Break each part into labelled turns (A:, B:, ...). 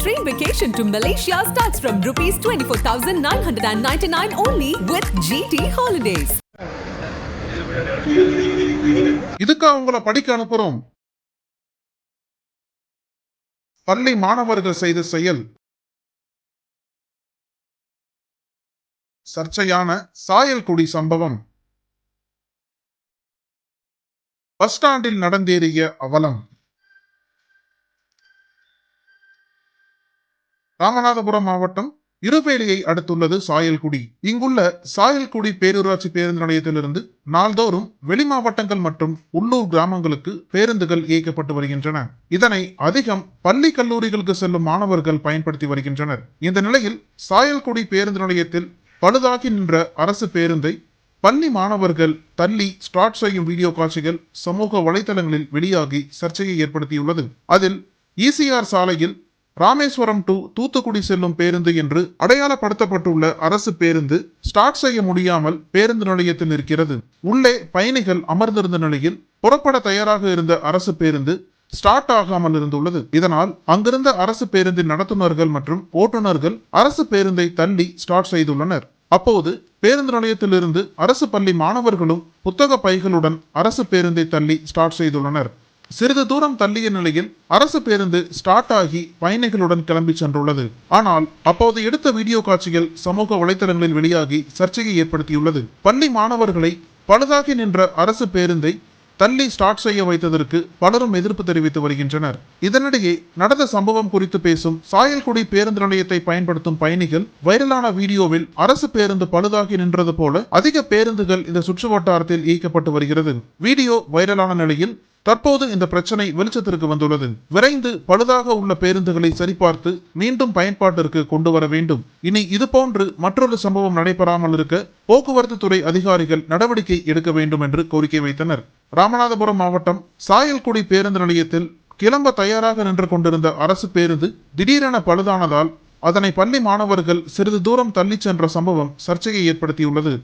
A: dream vacation to Malaysia starts from rupees 24,999 only with GT Holidays.
B: இதுக்கு அவங்கள படிக்க அனுப்புறோம். பள்ளி மாணவர்கள் செய்த செயல். சர்ச்சையான சாயல்குடி சம்பவம். பஸ் ஸ்டாண்டில் நடந்தேறிய அவலம். ராமநாதபுரம் மாவட்டம் இருவேலியை அடுத்துள்ளது சாயல்குடி. இங்குள்ள சாயல்குடி பேரூராட்சி பேருந்து நிலையத்திலிருந்து நாள்தோறும் வெளி மாவட்டங்கள் மற்றும் உள்ளூர் கிராமங்களுக்கு பேருந்துகள் இயக்கப்பட்டு வருகின்றன. இதனை அதிகம் பள்ளி கல்லூரிகளுக்கு செல்லும் மாணவர்கள் பயன்படுத்தி வருகின்றனர். இந்த நிலையில் சாயல்குடி பேருந்து நிலையத்தில் பழுதாகி நின்ற அரசு பேருந்தை பள்ளி மாணவர்கள் தள்ளி ஸ்டார்ட் செய்யும் வீடியோ காட்சிகள் சமூக வலைதளங்களில் வெளியாகி சர்ச்சையை ஏற்படுத்தியுள்ளது. அதில் ஈசிஆர் சாலையில் ராமேஸ்வரம் டு தூத்துக்குடி செல்லும் பேருந்து என்று அடையாளப்படுத்தப்பட்டுள்ள அரசு பேருந்து ஸ்டார்ட் செய்ய முடியாமல் பேருந்து நிலையத்தில் இருக்கிறது. உள்ளே பயணிகள் அமர்ந்திருந்த நிலையில் புறப்பட தயாராக இருந்த அரசு பேருந்து ஸ்டார்ட் ஆகாமல் இருந்துள்ளது. இதனால் அங்கிருந்த அரசு பேருந்தின் நடத்துனர்கள் மற்றும் ஓட்டுநர்கள் அரசு பேருந்தை தள்ளி ஸ்டார்ட் செய்துள்ளனர். அப்போது பேருந்து நிலையத்திலிருந்து அரசு பள்ளி மாணவர்களும் புத்தக பைகளுடன் அரசு பேருந்தை தள்ளி ஸ்டார்ட் செய்துள்ளனர். சிறிது தூரம் தள்ளிய நிலையில் அரசு பேருந்து ஸ்டார்ட் ஆகி பயணிகளுடன் கிளம்பி சென்றுள்ளது. ஆனால் அப்போது எடுத்த வீடியோ காட்சிகள் சமூக வலைதளங்களில் வெளியாகி சர்ச்சையை ஏற்படுத்தியுள்ளது. பள்ளி மாணவர்களை பழுதாகி நின்ற அரசு பேருந்தை தள்ளி ஸ்டார்ட் செய்ய வைத்ததற்கு பலரும் எதிர்ப்பு தெரிவித்து வருகின்றனர். இதனிடையே நடந்த சம்பவம் குறித்து பேசும் சாயல்குடி பேருந்து நிலையத்தை பயன்படுத்தும் பயணிகள் வைரலான வீடியோவில் அரசு பேருந்து பழுதாகி நின்றது போல அதிக பேருந்துகள் இந்த சுற்று வட்டாரத்தில் இயக்கப்பட்டு வருகிறது. வீடியோ வைரலான நிலையில் தற்போது இந்த பிரச்சனை வெளிச்சத்திற்கு வந்துள்ளது. விரைந்து பழுதாக உள்ள பேருந்துகளை சரிபார்த்து மீண்டும் பயன்பாட்டிற்கு கொண்டு வர வேண்டும். இனி இதுபோன்று மற்றொரு சம்பவம் நடைபெறாமல் இருக்க போக்குவரத்து துறை அதிகாரிகள் நடவடிக்கை எடுக்க வேண்டும் என்று கோரிக்கை வைத்தனர். ராமநாதபுரம் மாவட்டம் சாயல்குடி பேருந்து நிலையத்தில் கிளம்ப தயாராக நின்று கொண்டிருந்த அரசு பேருந்து திடீரென பழுதானதால் அதனை பள்ளி மாணவர்கள் சிறிது தூரம் தள்ளி சென்ற சம்பவம் சர்ச்சையை ஏற்படுத்தியுள்ளது.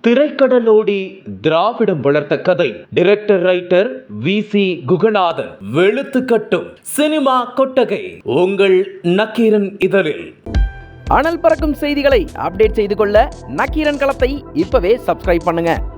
C: திரைக்கடலோடி திராவிடம் வளர்த்த கதை. Director writer VC Guganathan. வெளுத்துக்கட்டும் சினிமா கொட்டகை உங்கள் நக்கீரன் இதழில்.
D: அனல் பறக்கும் செய்திகளை அப்டேட் செய்து கொள்ள நக்கீரன் களத்தை இப்பவே சப்ஸ்கிரைப் பண்ணுங்க.